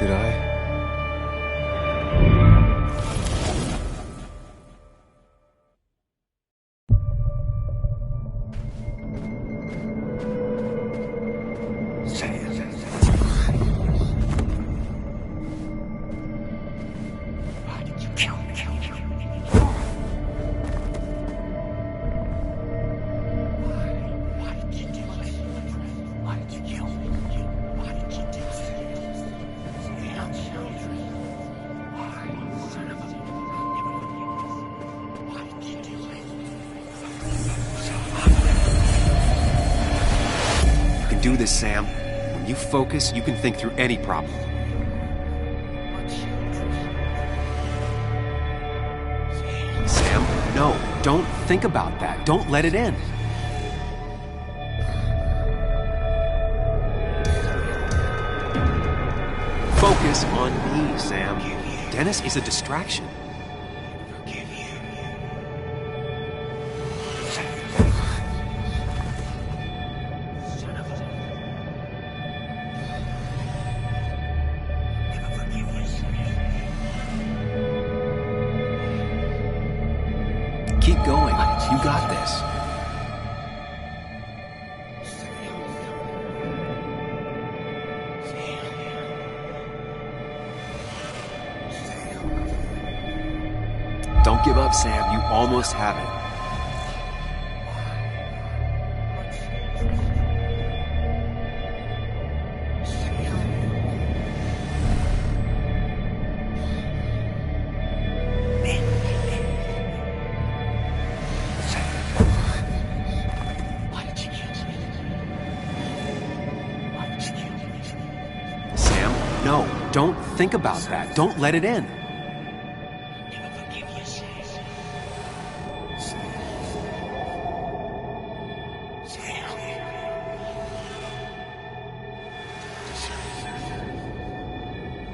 Did I? Do this, Sam. When you focus, you can think through any problem. Sam, no, don't think about that. Don't let it in. Focus on me, Sam. Dennis is a distraction. Keep going. You got this. Don't give up, Sam. You almost have it. No, don't think about that. Don't let it in.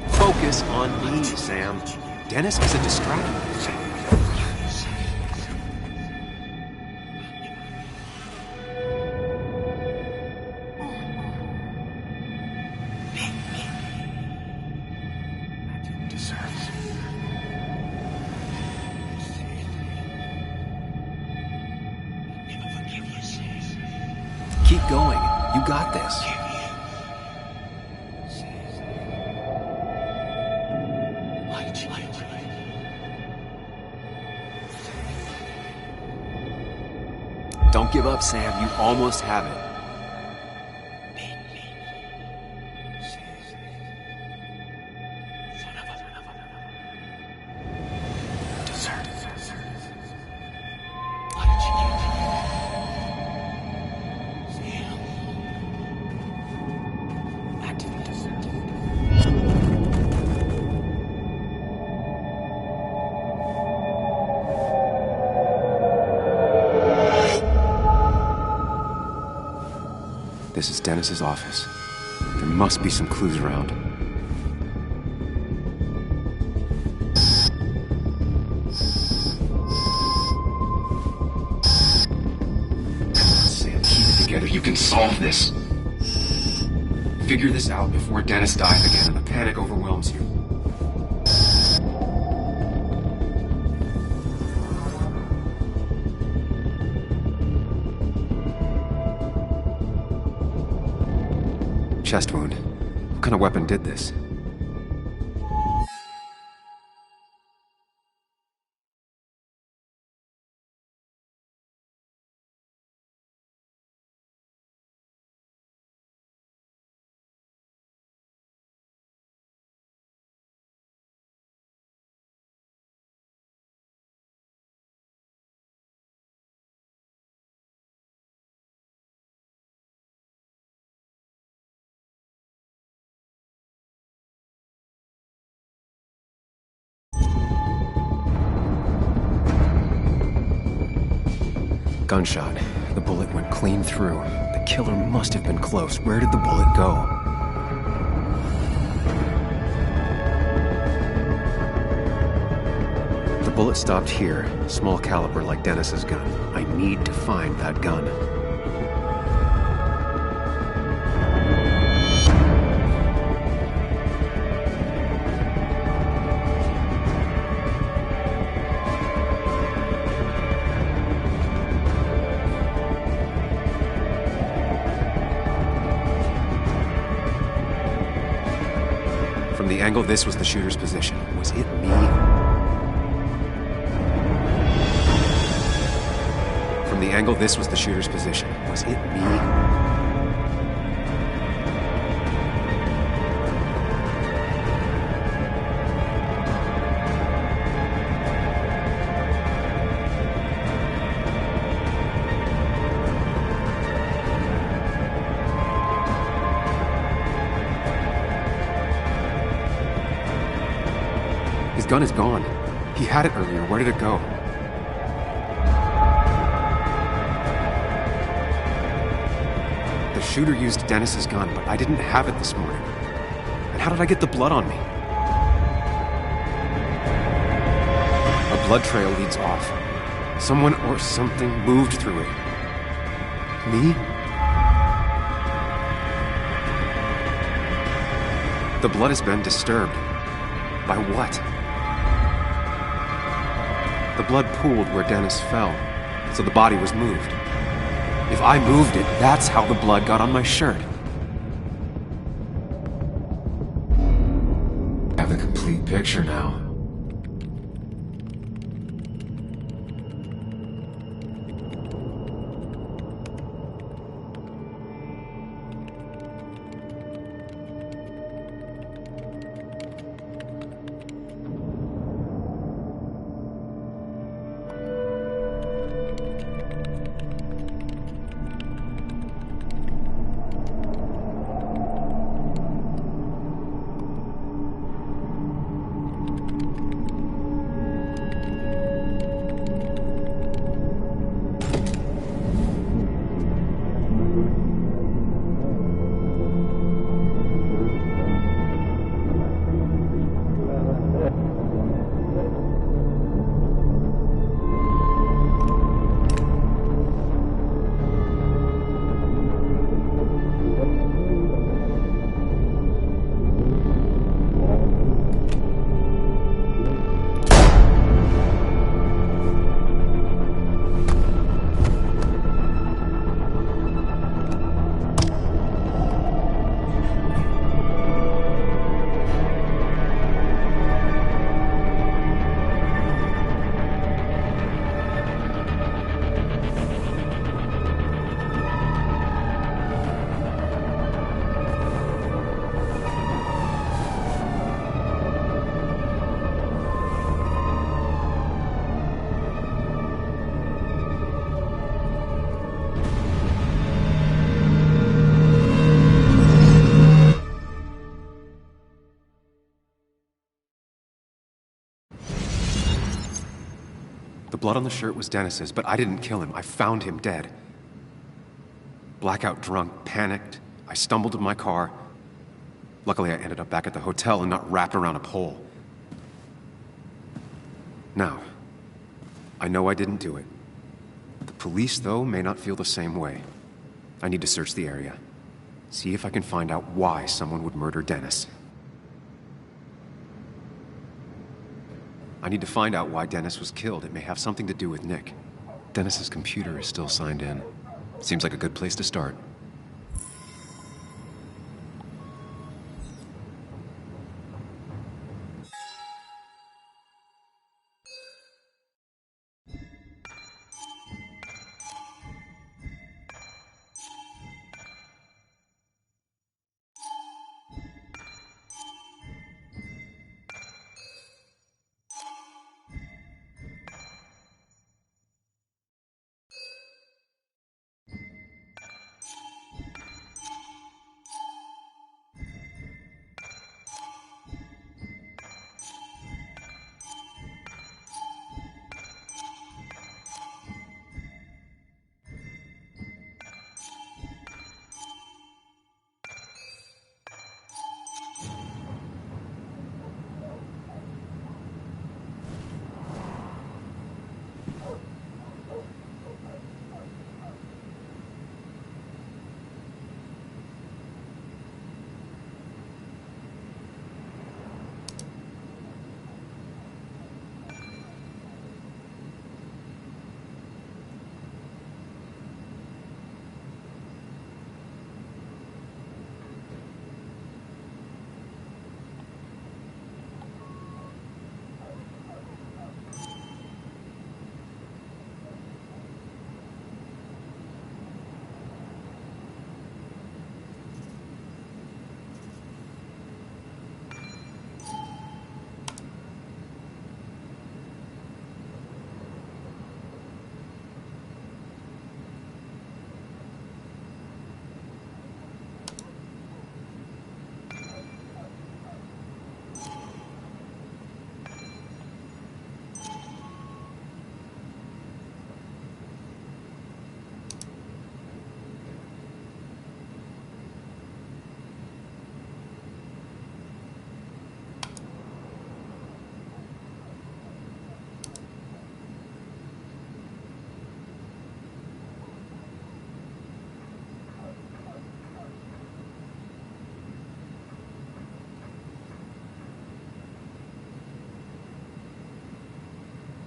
Focus on me, Sam. Dennis is a distraction. Keep going. You got this. Don't give up, Sam. You almost have it. This is Dennis's office. There must be some clues around. Sam, keep it together. You can solve this. Figure this out before Dennis dies again and the panic overwhelms you. Chest wound. What kind of weapon did this? Gunshot. The bullet went clean through. The killer must have been close. Where did the bullet go? The bullet stopped here. Small caliber like Dennis's gun. I need to find that gun. From the angle this was the shooter's position, was it me? From the angle this was the shooter's position, was it me? His gun is gone. He had it earlier. Where did it go? The shooter used Dennis's gun, but I didn't have it this morning. And how did I get the blood on me? A blood trail leads off. Someone or something moved through it. Me? The blood has been disturbed. By what? The blood pooled where Dennis fell, so the body was moved. If I moved it, that's how the blood got on my shirt. I have the complete picture now. The blood on the shirt was Dennis's, but I didn't kill him. I found him dead. Blackout drunk, panicked. I stumbled to my car. Luckily, I ended up back at the hotel and not wrapped around a pole. Now, I know I didn't do it. The police, though, may not feel the same way. I need to search the area. See if I can find out why someone would murder Dennis. I need to find out why Dennis was killed. It may have something to do with Nick. Dennis's computer is still signed in. Seems like a good place to start.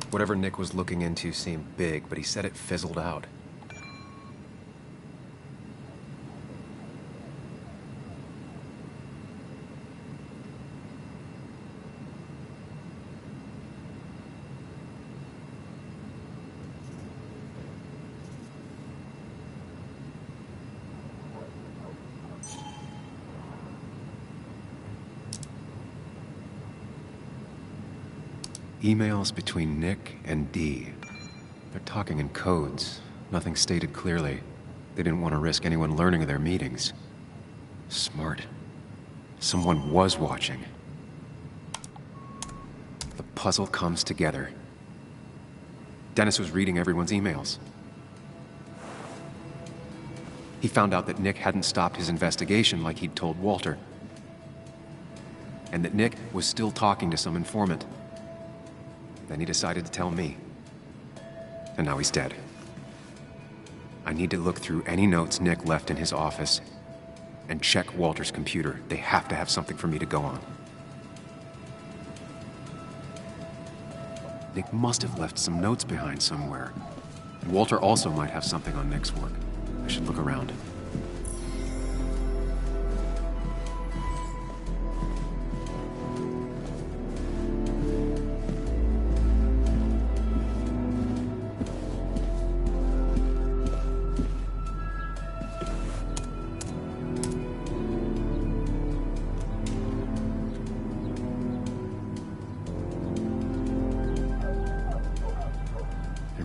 Whatever Nick was looking into seemed big, but he said it fizzled out. Emails between Nick and Dee. They're talking in codes. Nothing stated clearly. They didn't want to risk anyone learning of their meetings. Smart. Someone was watching. The puzzle comes together. Dennis was reading everyone's emails. He found out that Nick hadn't stopped his investigation like he'd told Walter. And that Nick was still talking to some informant. Then he decided to tell me. And now he's dead. I need to look through any notes Nick left in his office and check Walter's computer. They have to have something for me to go on. Nick must have left some notes behind somewhere. And Walter also might have something on Nick's work. I should look around.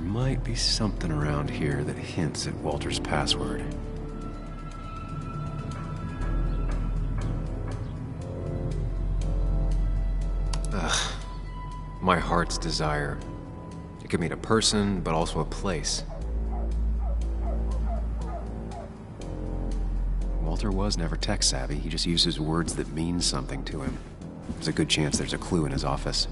Might be something around here that hints at Walter's password. Ugh. My heart's desire. It could mean a person, but also a place. Walter was never tech-savvy. He just uses words that mean something to him. There's a good chance there's a clue in his office.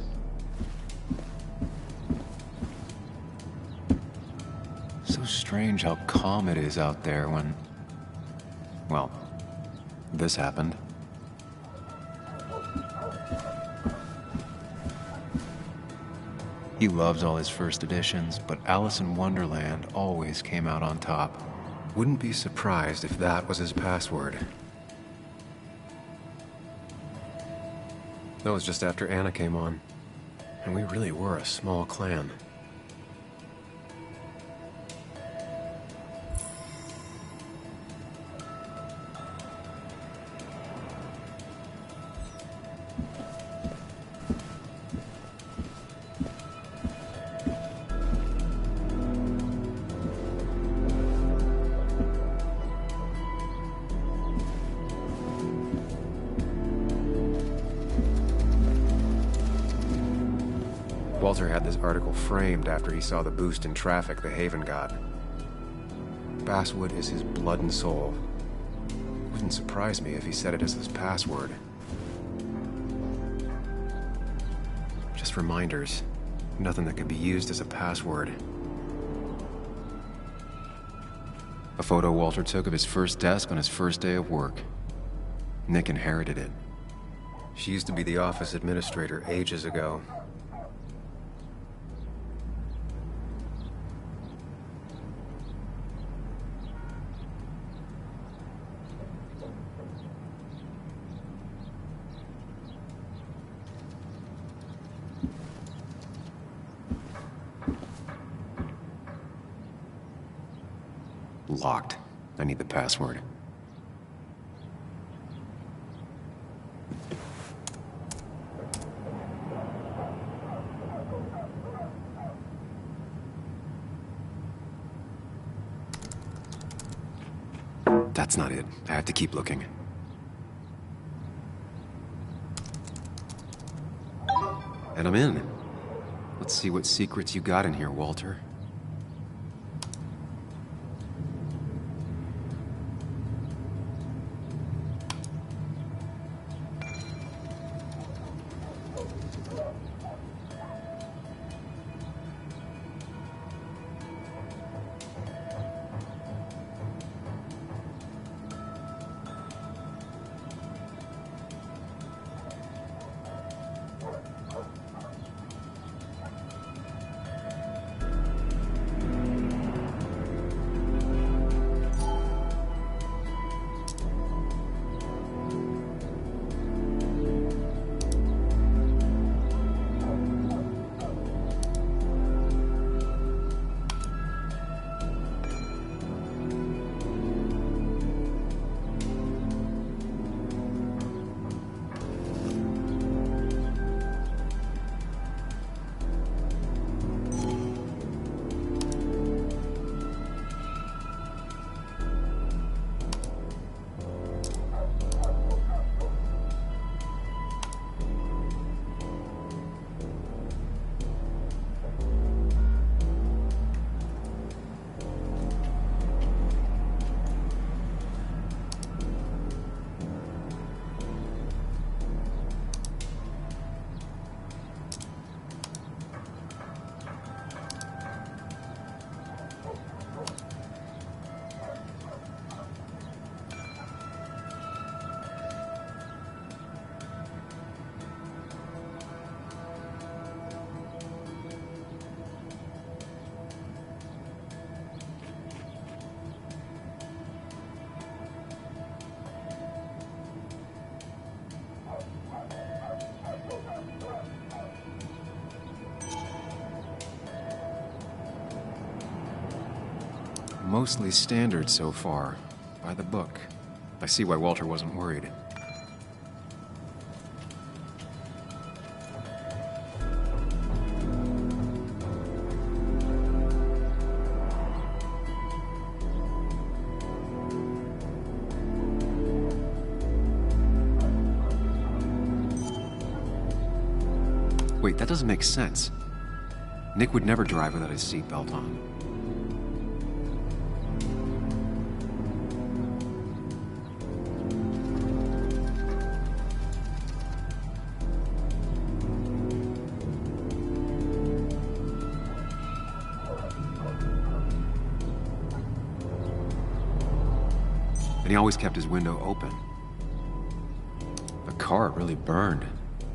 Strange how calm it is out there when... well, this happened. He loves all his first editions, but Alice in Wonderland always came out on top. Wouldn't be surprised if that was his password. That was just after Anna came on, and we really were a small clan. Walter had this article framed after he saw the boost in traffic the Haven got. Basswood is his blood and soul. Wouldn't surprise me if he said it as his password. Just reminders. Nothing that could be used as a password. A photo Walter took of his first desk on his first day of work. Nick inherited it. She used to be the office administrator ages ago. Locked. I need the password. That's not it. I have to keep looking. And I'm in. Let's see what secrets you got in here, Walter. Mostly standard so far. By the book. I see why Walter wasn't worried. Wait, that doesn't make sense. Nick would never drive without his seatbelt on. And he always kept his window open. The car really burned,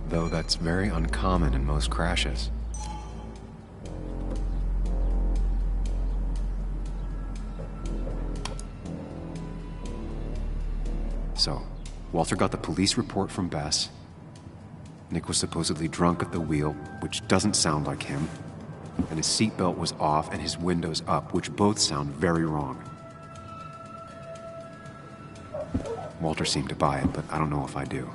though that's very uncommon in most crashes. So, Walter got the police report from Bess. Nick was supposedly drunk at the wheel, which doesn't sound like him. And his seatbelt was off and his windows up, which both sound very wrong. Walter seemed to buy it, but I don't know if I do.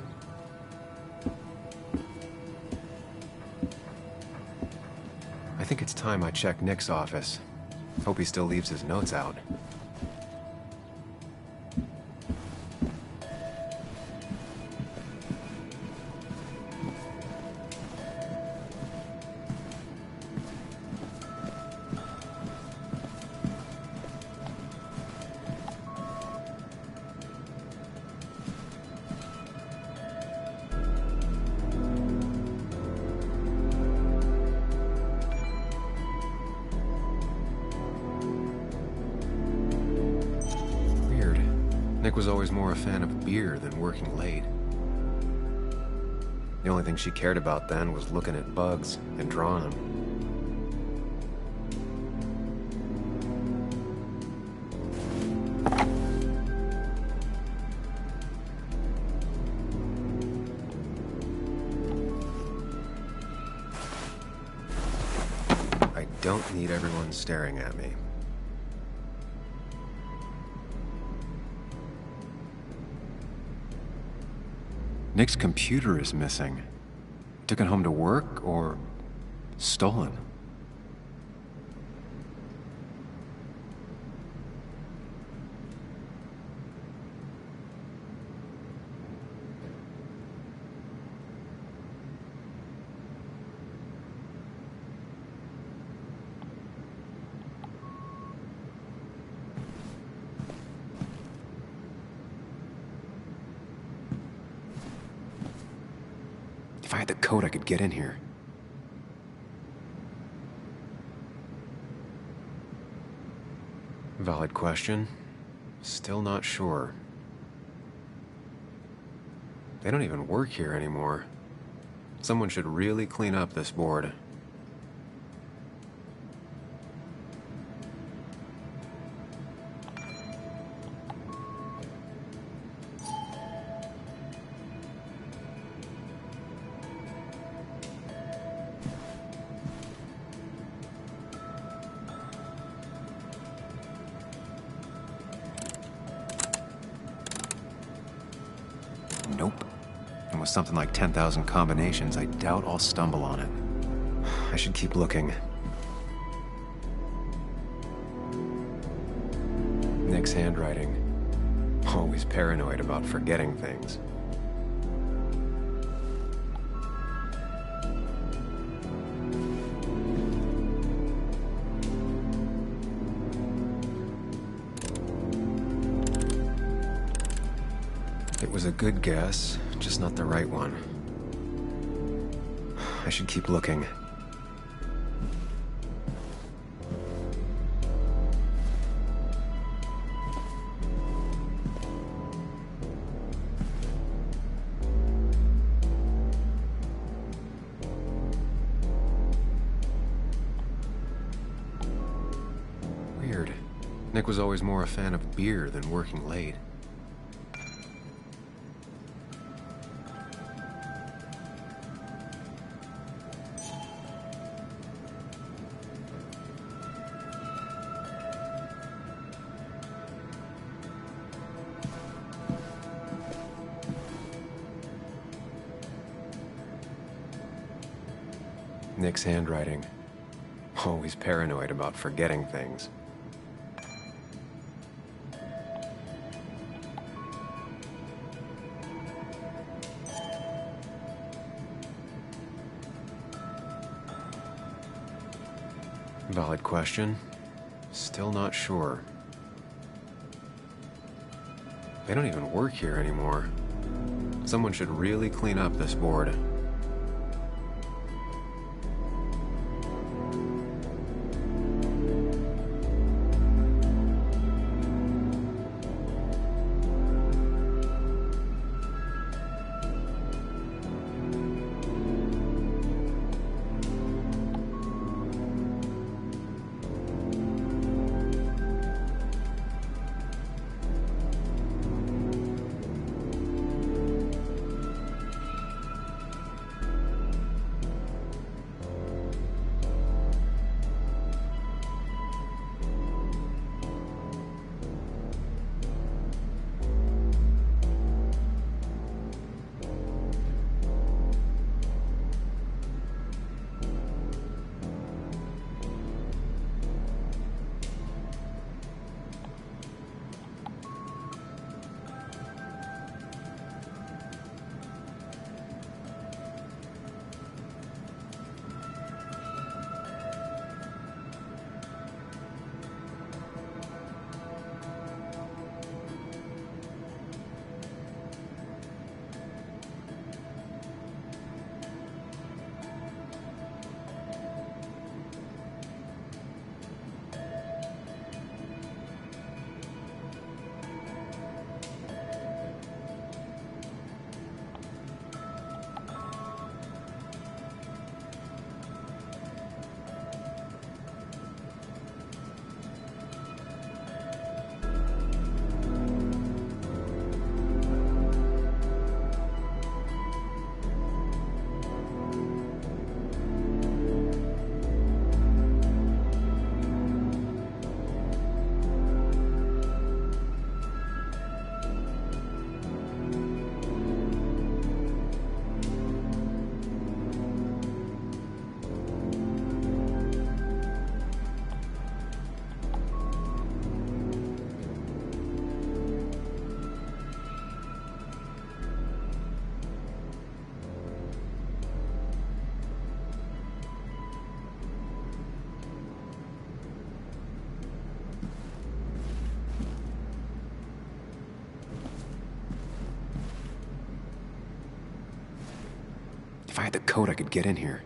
I think it's time I check Nick's office. Hope he still leaves his notes out. Nick was always more a fan of beer than working late. The only thing she cared about then was looking at bugs and drawing them. I don't need everyone staring at me. Nick's computer is missing. Took it home to work or stolen? If I had the code, I could get in here. Valid question. Still not sure. They don't even work here anymore. Someone should really clean up this board. Nope. And with something like 10,000 combinations, I doubt I'll stumble on it. I should keep looking. Nick's handwriting. Always paranoid about forgetting things. It was a good guess, just not the right one. I should keep looking. Weird. Nick was always more a fan of beer than working late. Nick's handwriting. Always paranoid about forgetting things. Valid question. Still not sure. They don't even work here anymore. Someone should really clean up this board. If I had the code, I could get in here.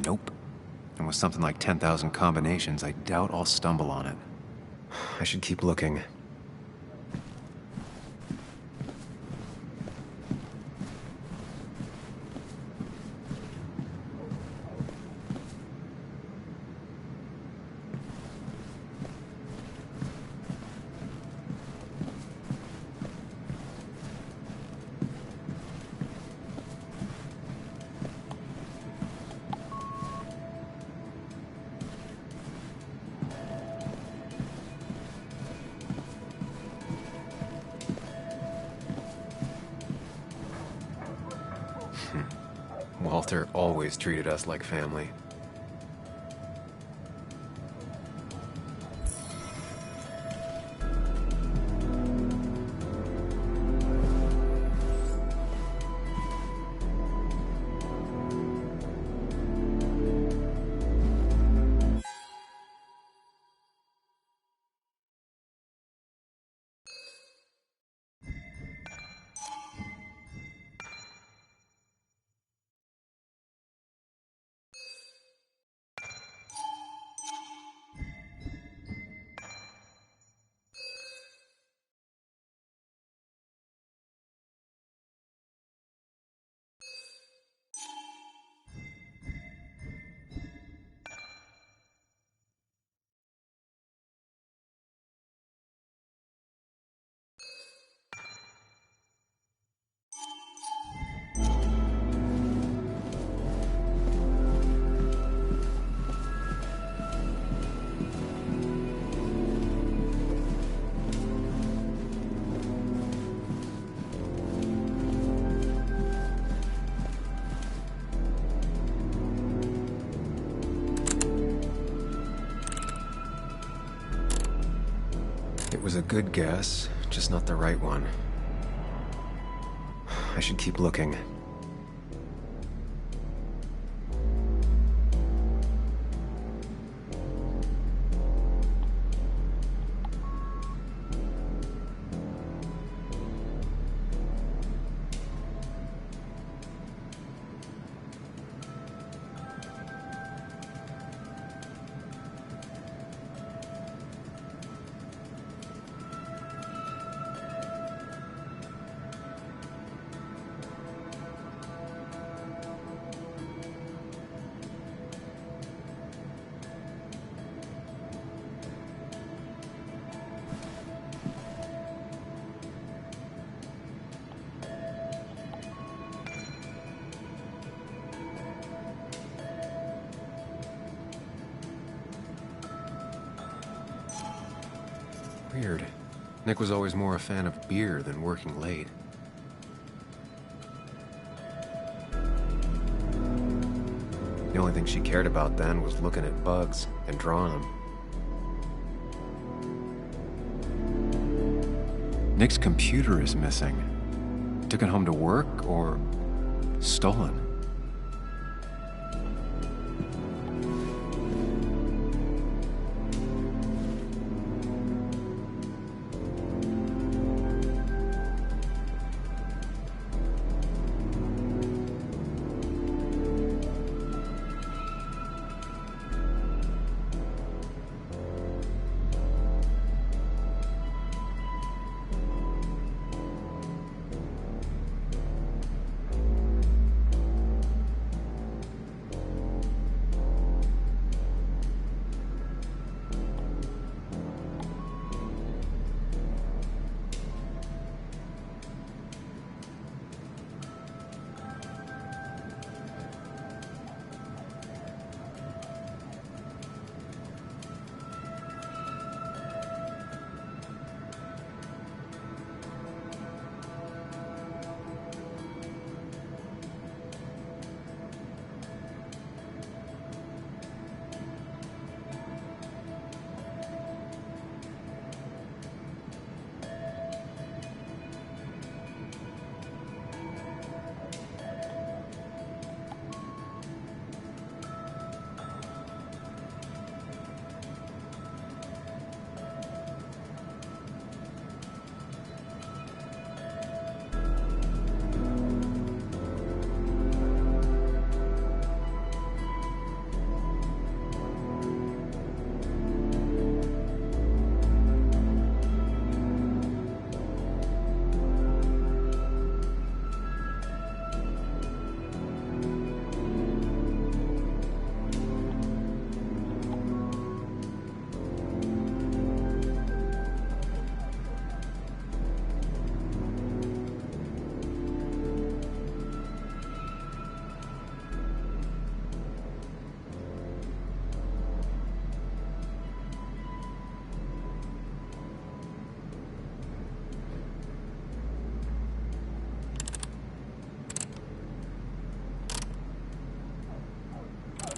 Nope. And with something like 10,000 combinations, I doubt I'll stumble on it. I should keep looking. Walter always treated us like family. was a good guess, just not the right one. I should keep looking. Weird. Nick was always more a fan of beer than working late. The only thing she cared about then was looking at bugs and drawing them. Nick's computer is missing. Took it home to work or stolen?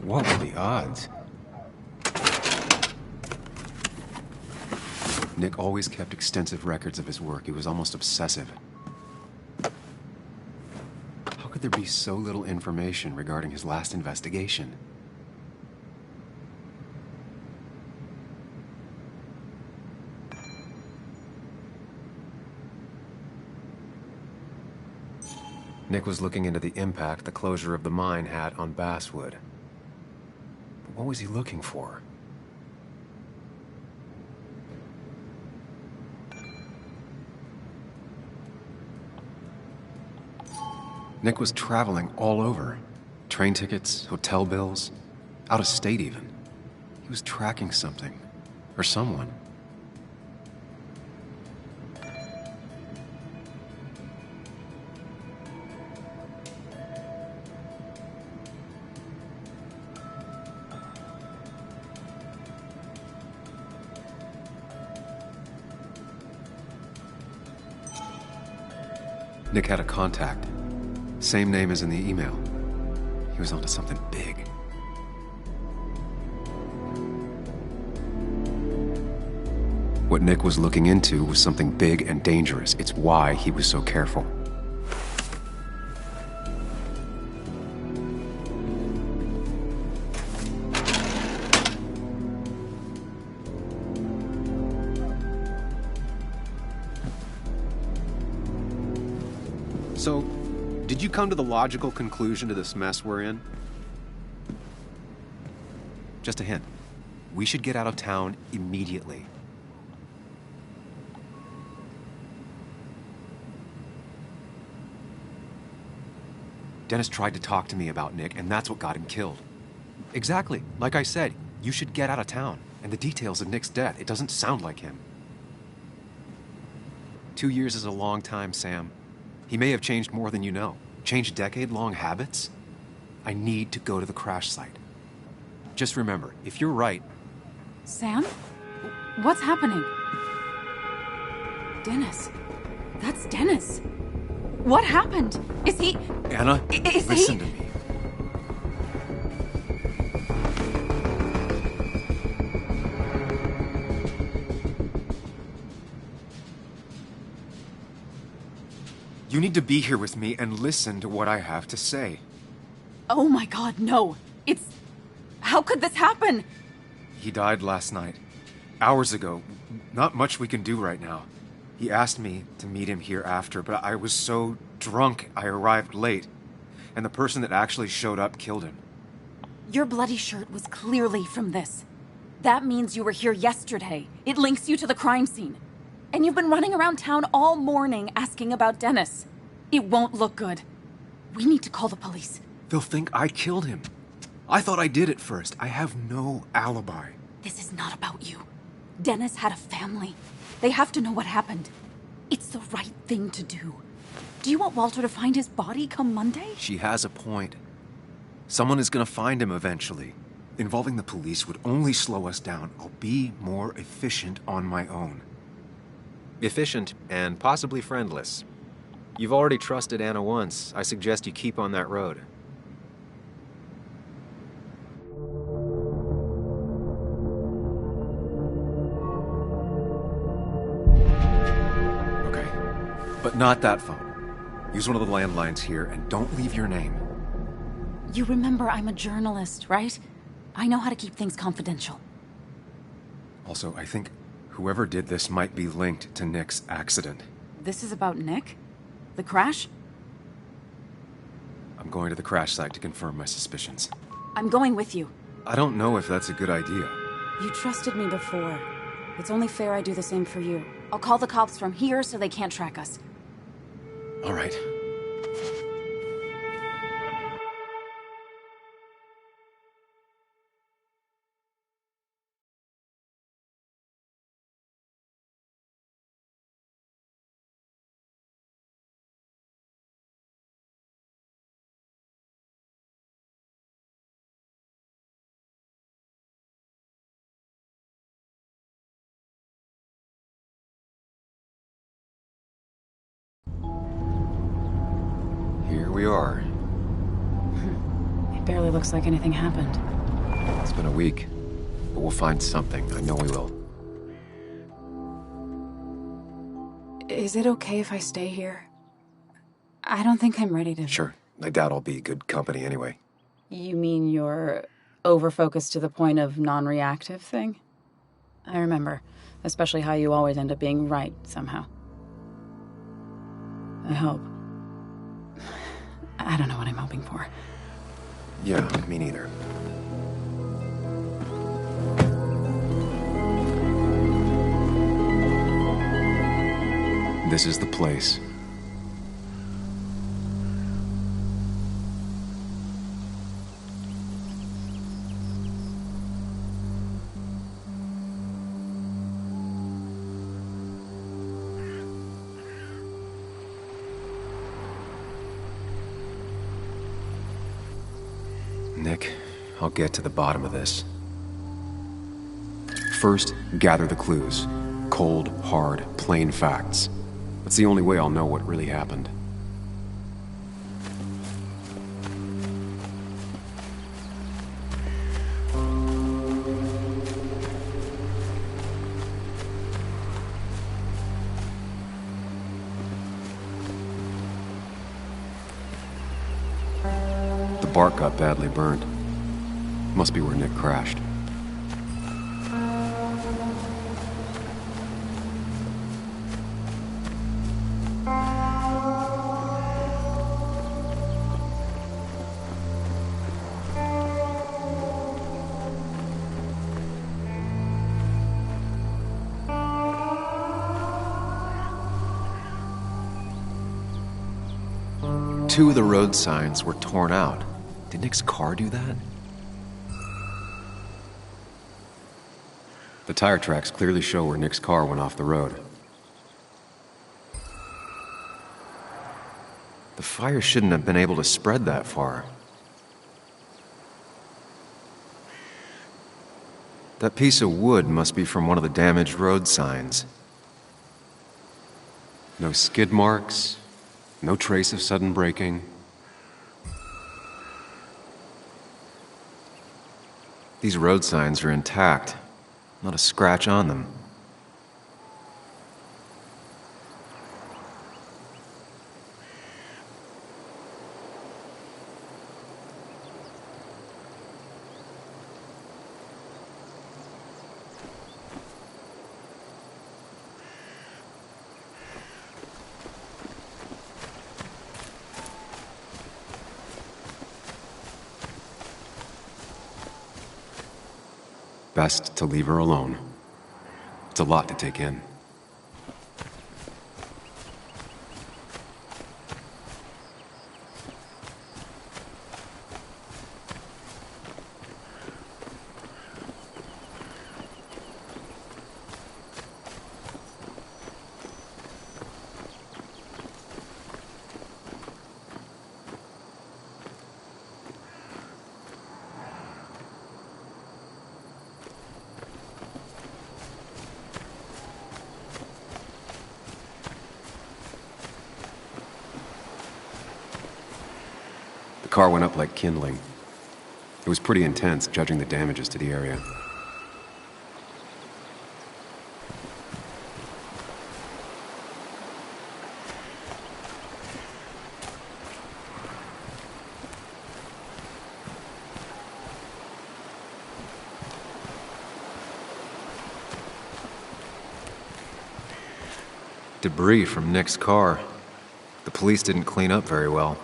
What were the odds? Nick always kept extensive records of his work. He was almost obsessive. How could there be so little information regarding his last investigation? Nick was looking into the impact the closure of the mine had on Basswood. But what was he looking for? Nick was traveling all over. Train tickets, hotel bills, out of state even. He was tracking something, or someone. Nick had a contact. Same name as in the email. He was onto something big. What Nick was looking into was something big and dangerous. It's why he was so careful. So, did you come to the logical conclusion to this mess we're in? Just a hint. We should get out of town immediately. Dennis tried to talk to me about Nick, and that's what got him killed. Exactly. Like I said, you should get out of town. And the details of Nick's death, it doesn't sound like him. 2 years is a long time, Sam. He may have changed more than you know. Changed decade-long habits? I need to go to the crash site. Just remember, if you're right... Sam? What's happening? Dennis. That's Dennis. What happened? Is he... Anna, listen to me. You need to be here with me and listen to what I have to say. Oh my God, no. It's... How could this happen? He died last night. Hours ago. Not much we can do right now. He asked me to meet him here after, but I was so drunk I arrived late. And the person that actually showed up killed him. Your bloody shirt was clearly from this. That means you were here yesterday. It links you to the crime scene. And you've been running around town all morning asking about Dennis. It won't look good. We need to call the police. They'll think I killed him. I thought I did at first. I have no alibi. This is not about you. Dennis had a family. They have to know what happened. It's the right thing to do. Do you want Walter to find his body come Monday? She has a point. Someone is gonna find him eventually. Involving the police would only slow us down. I'll be more efficient on my own. Efficient and possibly friendless. You've already trusted Anna once. I suggest you keep on that road. Okay. But not that phone. Use one of the landlines here and don't leave your name. You remember I'm a journalist, right? I know how to keep things confidential. Also, I think whoever did this might be linked to Nick's accident. This is about Nick? The crash? I'm going to the crash site to confirm my suspicions. I'm going with you. I don't know if that's a good idea. You trusted me before. It's only fair I do the same for you. I'll call the cops from here so they can't track us. All right. Here we are. It barely looks like anything happened. It's been a week, but we'll find something. I know we will. Is it okay if I stay here? I don't think I'm ready to... Sure. I doubt I'll be good company anyway. You mean you're over-focused to the point of non-reactive thing? I remember. Especially how you always end up being right, somehow. I hope. I don't know what I'm hoping for. Yeah, me neither. This is the place. Nick, I'll get to the bottom of this. First, gather the clues. Cold, hard, plain facts. That's the only way I'll know what really happened. bark got badly burnt. Must be where Nick crashed. Two of the road signs were torn out. Did Nick's car do that? The tire tracks clearly show where Nick's car went off the road. The fire shouldn't have been able to spread that far. That piece of wood must be from one of the damaged road signs. No skid marks, no trace of sudden braking. These road signs are intact, not a scratch on them. Best to leave her alone. It's a lot to take in. The car went up like kindling. It was pretty intense, judging the damages to the area. Debris from Nick's car. The police didn't clean up very well.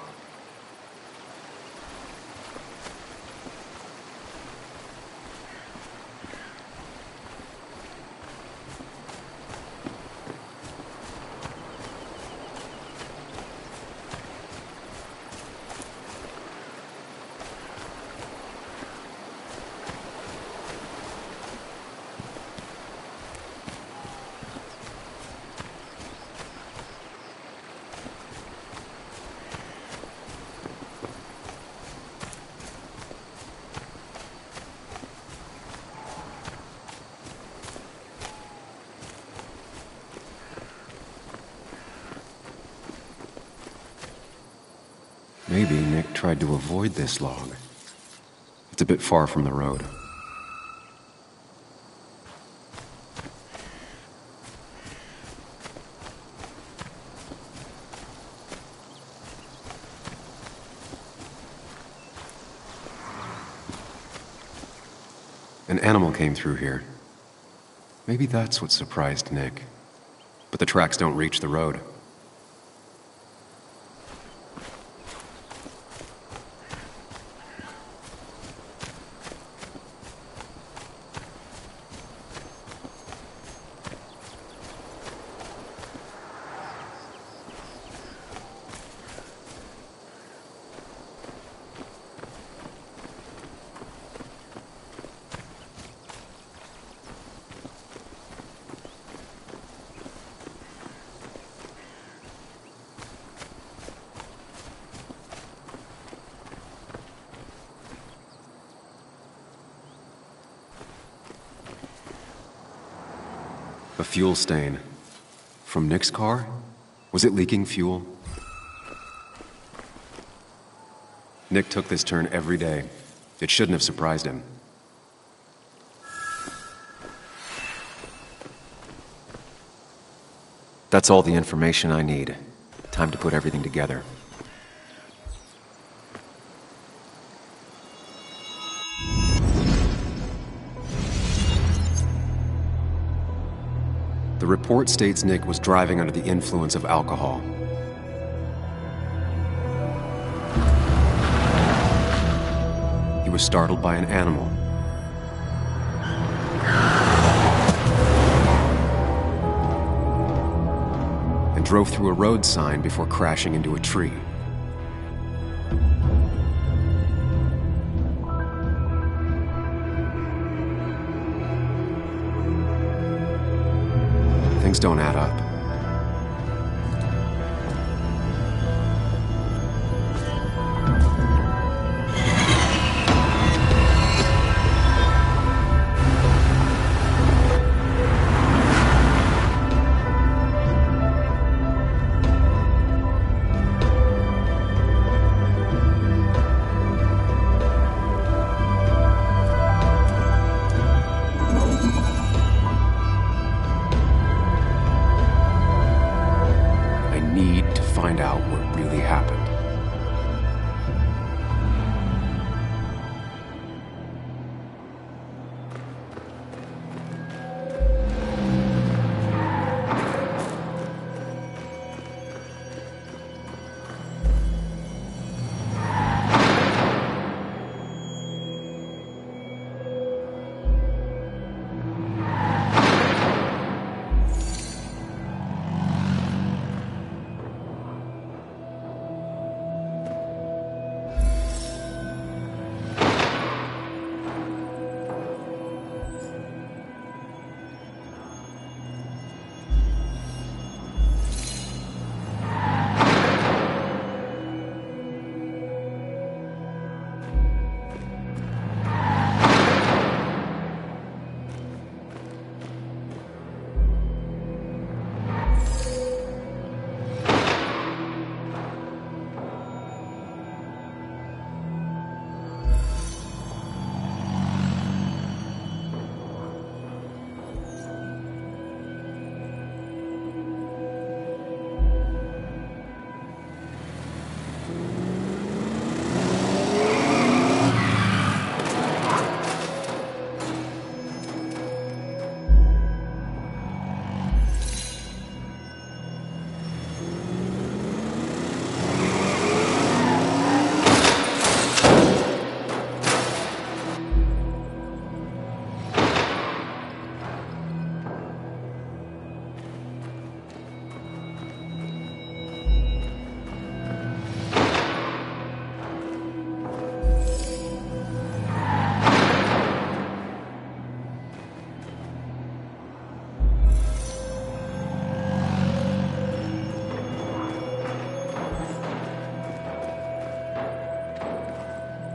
Maybe Nick tried to avoid this log. It's a bit far from the road. An animal came through here. Maybe that's what surprised Nick. But the tracks don't reach the road. A fuel stain. From Nick's car? Was it leaking fuel? Nick took this turn every day. It shouldn't have surprised him. That's all the information I need. Time to put everything together. report states Nick was driving under the influence of alcohol. He was startled by an animal. And drove through a road sign before crashing into a tree. Things don't add up. Find out what really happened.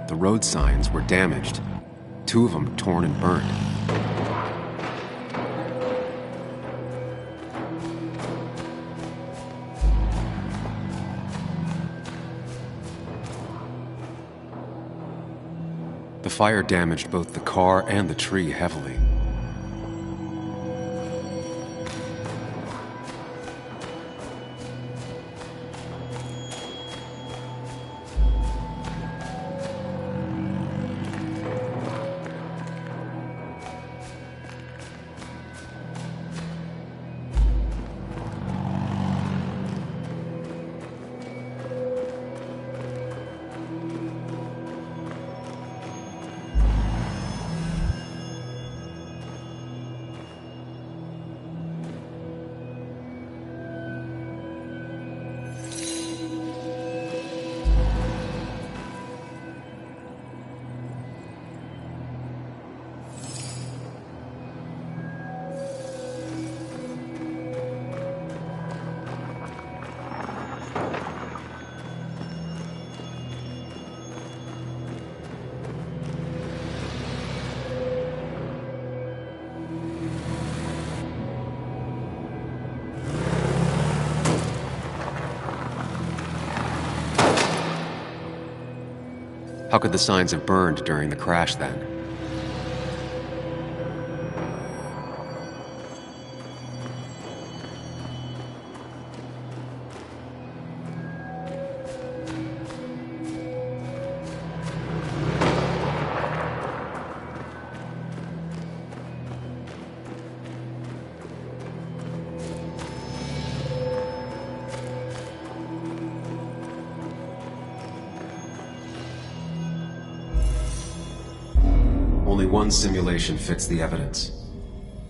The road signs were damaged, 2 of them torn and burned. The fire damaged both the car and the tree heavily. How could the signs have burned during the crash then? Only one simulation fits the evidence.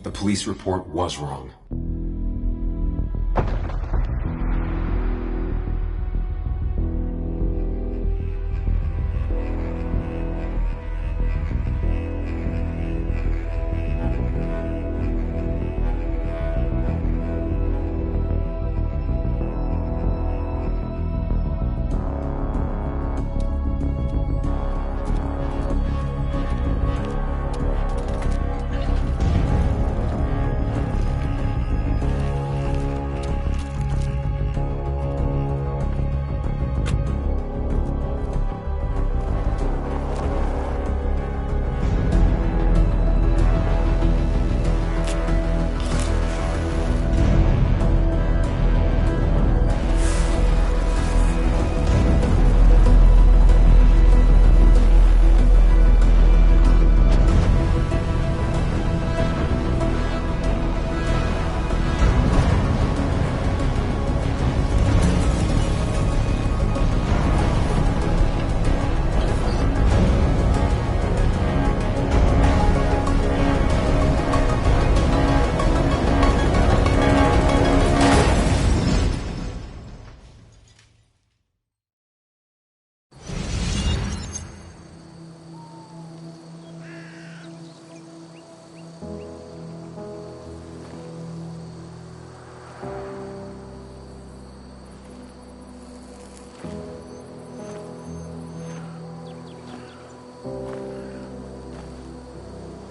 The police report was wrong.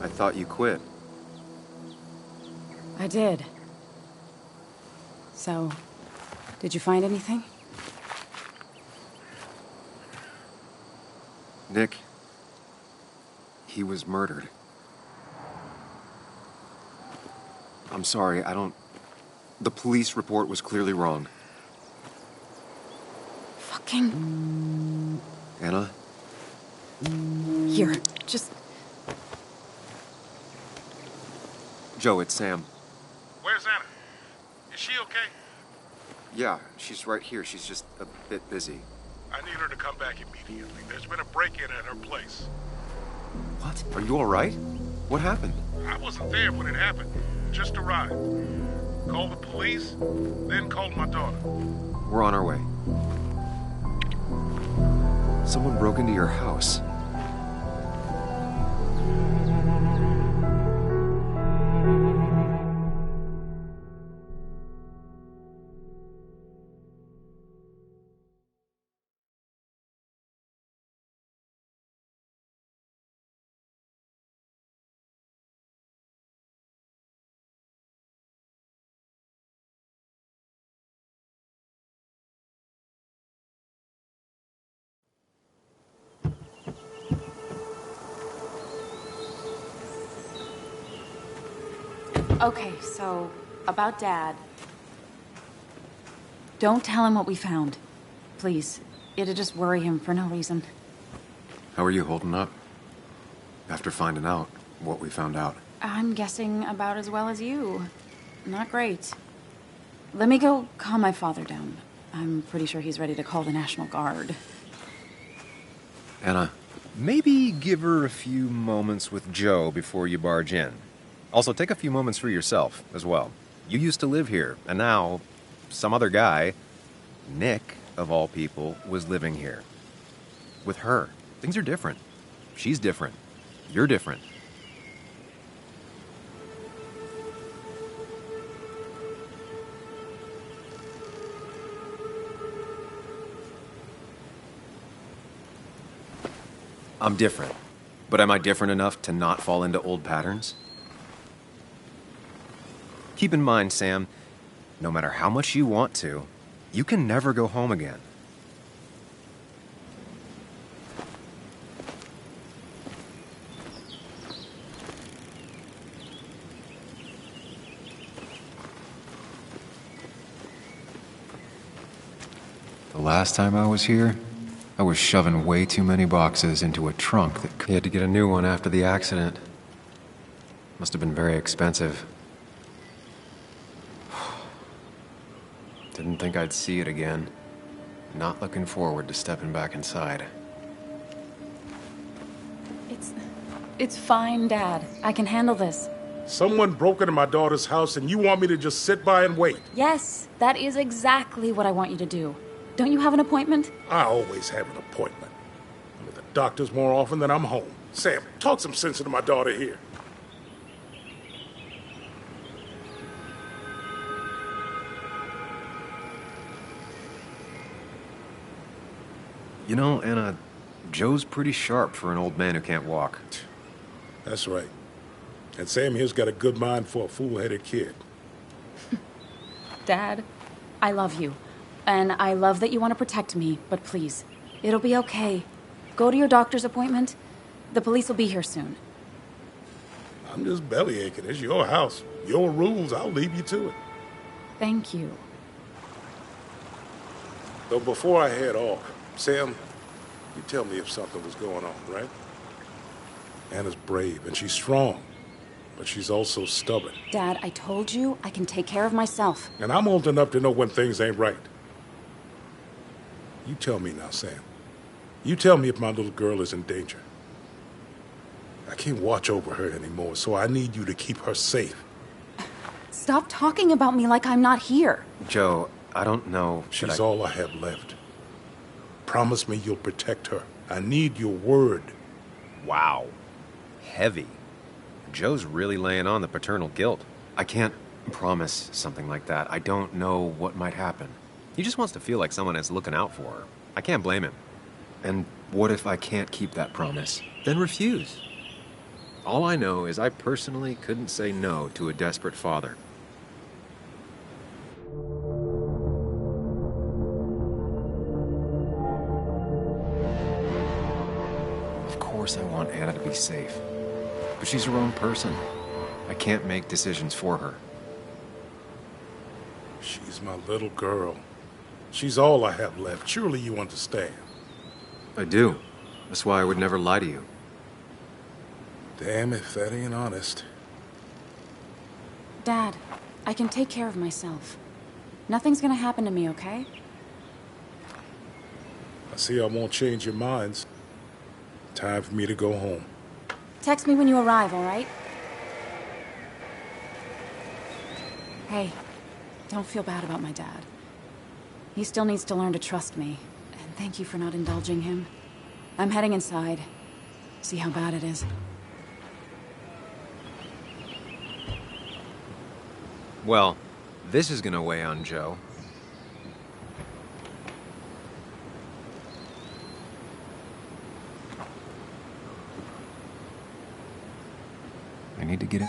I thought you quit. I did. So, did you find anything? Nick, he was murdered. I'm sorry, the police report was clearly wrong. Fucking... Anna? Here, just... Joe, it's Sam. Where's Anna? Is she okay? Yeah, she's right here. She's just a bit busy. I need her to come back immediately. There's been a break-in at her place. What? Are you all right? What happened? I wasn't there when it happened. Just arrived. Called the police, then called my daughter. We're on our way. Someone broke into your house. Okay, so, about Dad. Don't tell him what we found. Please. It'd just worry him for no reason. How are you holding up? After finding out what we found out. I'm guessing about as well as you. Not great. Let me go calm my father down. I'm pretty sure he's ready to call the National Guard. Anna. Maybe give her a few moments with Joe before you barge in. Also, take a few moments for yourself as well. You used to live here, and now some other guy, Nick, of all people, was living here. With her. Things are different. She's different. You're different. I'm different. But am I different enough to not fall into old patterns? Keep in mind, Sam, no matter how much you want to, you can never go home again. The last time I was here, I was shoving way too many boxes into a trunk that he had to get a new one after the accident. Must have been very expensive. Didn't think I'd see it again. Not looking forward to stepping back inside. It's fine, Dad. I can handle this. Someone broke into my daughter's house and you want me to just sit by and wait? Yes, that is exactly what I want you to do. Don't you have an appointment? I always have an appointment. I'm at the doctor's more often than I'm home. Sam, talk some sense into my daughter here. You know, Anna, Joe's pretty sharp for an old man who can't walk. That's right. And Sam here's got a good mind for a fool-headed kid. Dad, I love you. And I love that you want to protect me, but please, it'll be okay. Go to your doctor's appointment. The police will be here soon. I'm just bellyaching. It's your house. Your rules. I'll leave you to it. Thank you. So before I head off, Sam, you tell me if something was going on, right? Anna's brave and she's strong, but she's also stubborn. Dad, I told you I can take care of myself. And I'm old enough to know when things ain't right. You tell me now, Sam. You tell me if my little girl is in danger. I can't watch over her anymore, so I need you to keep her safe. Stop talking about me like I'm not here. Joe, I don't know. She's all I have left. Promise me you'll protect her. I need your word. Wow. Heavy. Joe's really laying on the paternal guilt. I can't promise something like that. I don't know what might happen. He just wants to feel like someone is looking out for her. I can't blame him. And what if I can't keep that promise? Then refuse. All I know is I personally couldn't say no to a desperate father. Of course I want Anna to be safe. But she's her own person. I can't make decisions for her. She's my little girl. She's all I have left. Surely you understand. I do. That's why I would never lie to you. Damn if that ain't honest. Dad, I can take care of myself. Nothing's gonna happen to me, okay? I see I won't change your minds. Time for me to go home. Text me when you arrive, all right? Hey, don't feel bad about my dad. He still needs to learn to trust me. And thank you for not indulging him. I'm heading inside. See how bad it is. Well, this is gonna weigh on Joe. I need to get it.